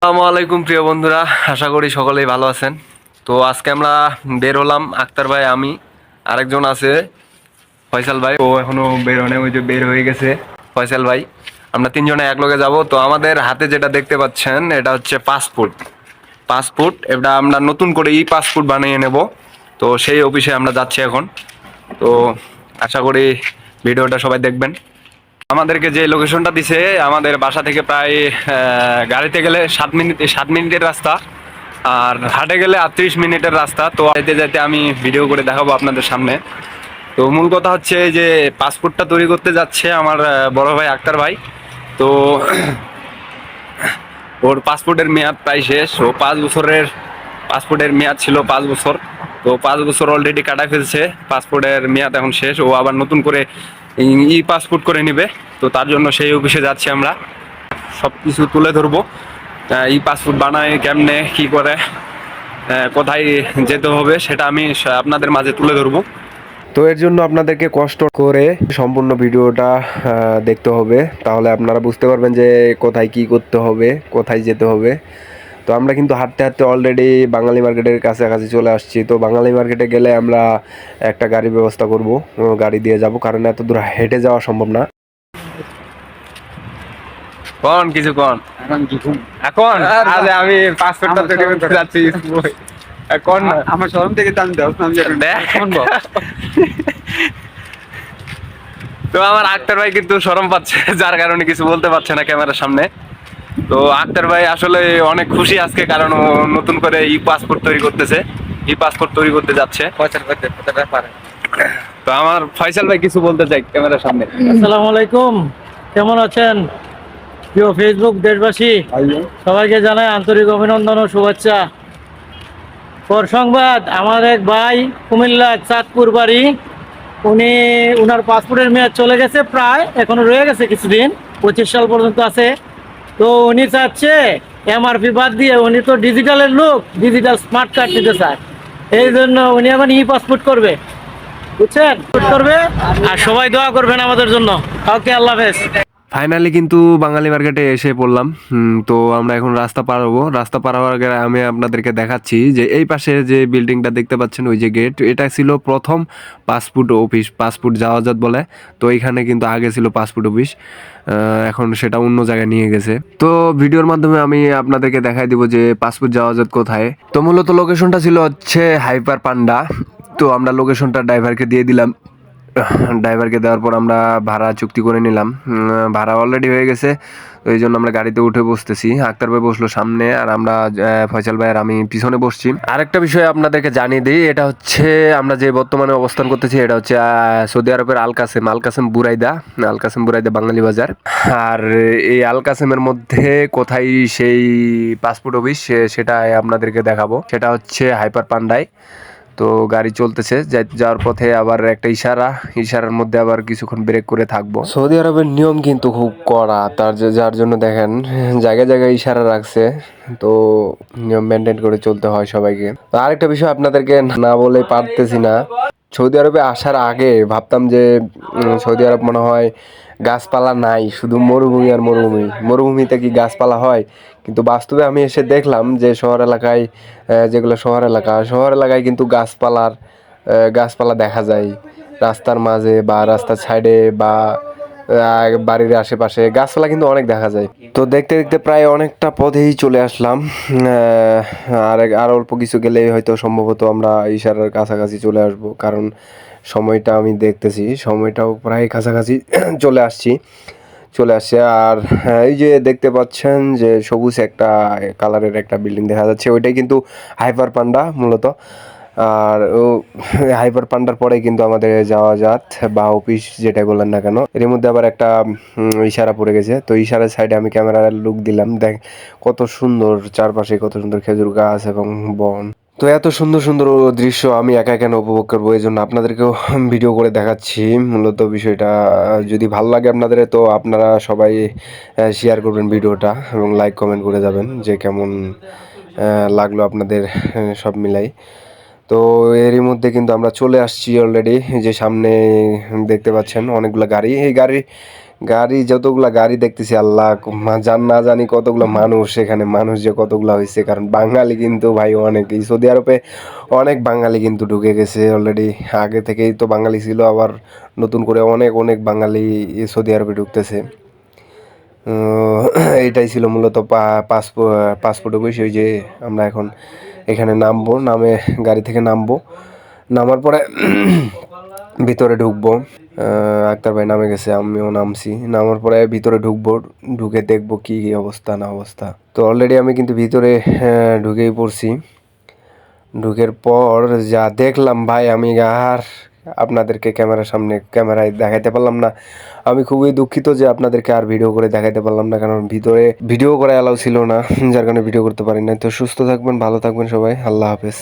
আসসালামু আলাইকুম প্রিয় বন্ধুরা, আশা করি সকলেই ভালো আছেন। তো আজকে আমরা বের হলাম, আক্তার ভাই, আমি, আরেকজন আছে ফয়সাল ভাই, ও এখনো বের হয়নি, ওই যে বের হয়ে গেছে ফয়সাল ভাই। আমরা তিনজনে একলগে যাব। তো আমাদের হাতে যেটা দেখতে পাচ্ছেন এটা হচ্ছে পাসপোর্ট। এটা আমরা নতুন করে পাসপোর্ট বানিয়ে নেব। তো সেই অফিসে আমরা যাচ্ছি এখন। তো আশা করি ভিডিওটা সবাই দেখবেন। আমাদেরকে যে লোকেশনটা দিছে, আমাদের বাসা থেকে প্রায় গাড়িতে গেলে 7 মিনিটের রাস্তা, আর হাটে গেলে 38 মিনিটের রাস্তা। তো যেতে যেতে আমি ভিডিও করে দেখাবো আপনাদের সামনে। তো মূল কথা হচ্ছে যে পাসপোর্টটা তৈরি করতে যাচ্ছে আমার বড় ভাই আক্তার ভাই। তো ওর পাসপোর্টের মেয়াদ প্রায় শেষ। ও 5 বছরের পাসপোর্টের মেয়াদ ছিল, 5 বছর। তো 5 বছর অলরেডি কাটা ফেলছে, পাসপোর্টের মেয়াদ এখন শেষ। ও আবার নতুন করে পাসপোর্ট করে নিবে। তো তার জন্য সেই অফিসে যাচ্ছি আমরা, সব কিছু তুলে ধরবো। পাসপোর্ট বানায় কেমনে, কি করে, কোথায় যেতে হবে, সেটা আমি আপনাদের মাঝে তুলে ধরবো। তো এর জন্য আপনাদেরকে কষ্ট করে সম্পূর্ণ ভিডিওটা দেখতে হবে, তাহলে আপনারা বুঝতে পারবেন যে কোথায় কি করতে হবে, কোথায় যেতে হবে। তো আমরা কিন্তু হাঁটতে হাঁটতে অলরেডি বাঙালি মার্কেটের কাছাকাছি চলে আসছি। তো বাঙালি মার্কেটে গেলে আমরা একটা গাড়ির ব্যবস্থা করব, গাড়ি দিয়ে যাব, কারণ এত দূর হেঁটে যাওয়া সম্ভব না। কোন কিছু কোন এখন আজ আমি পাসপোর্টটা তৈরি করতে যাচ্ছি। কোন আমার শোরুম থেকে দাম দাও, আমি শুনবো। তো আমার আক্তার ভাই কিন্তু শরম পাচ্ছে, যার কারণে কিছু বলতে পারছে না ক্যামেরার সামনে। তো আক্তার ভাই আসলে অনেক খুশি আজকে, কারণ ও নতুন করে পাসপোর্ট তৈরি করতেছে, পাসপোর্ট তৈরি করতে যাচ্ছে। তো আমার ফয়সাল ভাই কিছু বলতে চাই ক্যামেরার সামনে। আসসালামু আলাইকুম, কেমন আছেন প্রিয় ফেসবুক দেশবাসী? সবাইকে জানাই আন্তরিক অভিনন্দন ও শুভেচ্ছা। পর সংবাদ, আমার এক ভাই কুমিল্লা চাঁদপুর বাড়ি, উনার পাসপোর্টের মেয়াদ চলে গেছে, প্রায় এখনো রয়ে গেছে কিছুদিন, 25 সাল পর্যন্ত আছে। তো উনি চাচ্ছে এমআরপি বাদ দিয়ে, উনি তো ডিজিটালের লোক, ডিজিটাল স্মার্ট কার্ড নিতে চায়। এই জন্য উনি এখন পাসপোর্ট করবে, বুঝছেন, করবে। আর সবাই দোয়া করবেন আমাদের জন্য। ওকে, আল্লাহ হাফেজ। ফাইনালি কিন্তু বাঙালি মার্কেটে এসে পড়লাম। তো আমরা এখন রাস্তা পার হবো। রাস্তা পার হওয়ার আগে আমি আপনাদেরকে দেখাচ্ছি যে এই পাশে যে বিল্ডিংটা দেখতে পাচ্ছেন, ওই যে গেট, এটা ছিল প্রথম পাসপোর্ট অফিস, পাসপোর্ট যাওয়াজাত বলে। তো এইখানে কিন্তু আগে ছিল পাসপোর্ট অফিস, এখন সেটা অন্য জায়গায় নিয়ে গেছে। তো ভিডিওর মাধ্যমে আমি আপনাদেরকে দেখাই দিব যে পাসপোর্ট যাওয়াজাত কোথায়। তো মূলত লোকেশনটা ছিল হচ্ছে হাইপার পান্ডা। তো আমরা লোকেশনটা ড্রাইভারকে দিয়ে দিলাম। ড্রাইভারকে দেওয়ার পর আমরা ভাড়া চুক্তি করে নিলাম। ভাড়া অলরেডি হয়ে গেছে, তো এই জন্য আমরা গাড়িতে উঠে বসতেছি। আক্তার ভাই বসলো সামনে, আর আমরা ফয়সাল ভাই আর আমি পিছনে বসছি। আরেকটা বিষয় আপনাদেরকে জানিয়ে দিই, এটা হচ্ছে আমরা যে বর্তমানে অবস্থান করতেছি, এটা হচ্ছে সৌদি আরবের আল কাসেম বুরাইদা বাঙালি বাজার। আর এই আল কাসেমের মধ্যে কোথায় সেই পাসপোর্ট অফিস, সেটা আপনাদেরকে দেখাবো। সেটা হচ্ছে হাইপার পান্ডায়। তো গাড়ি চলতেছে, যাওয়ার পথে আবার একটা ইশারার মধ্যে আবার কিছুক্ষণ ব্রেক করে থাকবো। সৌদি আরবের নিয়ম কিন্তু খুব কড়া, যার জন্য দেখেন জায়গায় জায়গায় ইশারা রাখছে। তো নিয়ম মেনটেন করে চলতে হয় সবাইকে। তো আরেকটা বিষয় আপনাদেরকে না বলে পারতেছি না, সৌদি আরবে আসার আগে ভাবতাম যে সৌদি আরব মনে হয় গাছপালা নাই, শুধু মরুভূমি আর মরুভূমিতে কি গাছপালা হয়? কিন্তু বাস্তবে আমি এসে দেখলাম যে শহর এলাকায়, যেগুলো শহর এলাকায় কিন্তু গাছপালা দেখা যায় রাস্তার মাঝে বা রাস্তার সাইডে বা বাড়ির আশেপাশে গাছপালা কিন্তু অনেক দেখা যায়। তো দেখতে দেখতে প্রায় অনেকটা পথেই চলে আসলাম। আর অল্প কিছু গেলেই হয়তো সম্ভবত আমরা ইশারার কাছাকাছি চলে আসব, কারণ সময়টা আমি দেখতেছি, সময়টাও প্রায় কাছাকাছি চলে আসছে। আর এই যে দেখতে পাচ্ছেন যে সবুজ একটা কালারের একটা বিল্ডিং দেখা যাচ্ছে, ওইটাই কিন্তু হাইপার পান্ডা মূলত। আর হাইপার পান্ডার পরে কিন্তু আমাদের যাওয়া যাত বা অফিস যেটা বললেন না কেন, এর মধ্যে আবার একটা ইশারা পড়ে গেছে। তো ইশারার সাইডে আমি ক্যামেরার লুক দিলাম, দেখ কত সুন্দর চারপাশে, কত সুন্দর খেজুর গাছ এবং বন। তো এত সুন্দর সুন্দর দৃশ্য আমি একা কেন উপভোগ করবো, এই জন্য আপনাদেরকেও ভিডিও করে দেখাচ্ছি। মূলত বিষয়টা যদি ভালো লাগে আপনাদের, তো আপনারা সবাই শেয়ার করবেন ভিডিওটা এবং লাইক কমেন্ট করে যাবেন যে কেমন লাগলো আপনাদের, সব মিলাই। তো এরই মধ্যে কিন্তু আমরা চলে আসছি অলরেডি। যে সামনে দেখতে পাচ্ছেন অনেকগুলো গাড়ি, এই গাড়ি যতগুলা গাড়ি দেখতেছি আল্লাহ না জানি কতগুলো মানুষ, এখানে মানুষ যে কতগুলা হয়েছে, কারণ বাঙালি কিন্তু ভাই অনেক, এই সৌদি আরবে অনেক বাঙালি কিন্তু ঢুকে গেছে অলরেডি। আগে থেকেই তো বাঙালি ছিল, আবার নতুন করে অনেক অনেক বাঙালি এই সৌদি আরবে ঢুকতেছে। এইটাই ছিল মূলত পাসপোর্টের বিষয়, যে আমরা এখন এখানে নামবো, নামে গাড়ি থেকে নামবো, নামার পরে ভিতরে ঢুকবো। আক্তার ভাই নামে গেছে, আমিও নামছি, নামার পরে ভিতরে ঢুকবো, ঢুকে দেখবো কি অবস্থা না অবস্থা। তো অলরেডি আমি কিন্তু ভিতরে ঢুকেই পড়ছি। ঢুকের পর যা দেখলাম ভাই, আমি আর আপনাদেরকে ক্যামেরার সামনে ক্যামেরায় দেখাইতে পারলাম না। আমি খুবই দুঃখিত যে আপনাদেরকে আর ভিডিও করে দেখাইতে পারলাম না, কারণ ভিতরে ভিডিও করা অ্যালাউ ছিল না, যার কারণে ভিডিও করতে পারি না। তো সুস্থ থাকবেন, ভালো থাকবেন সবাই, আল্লাহ হাফেজ।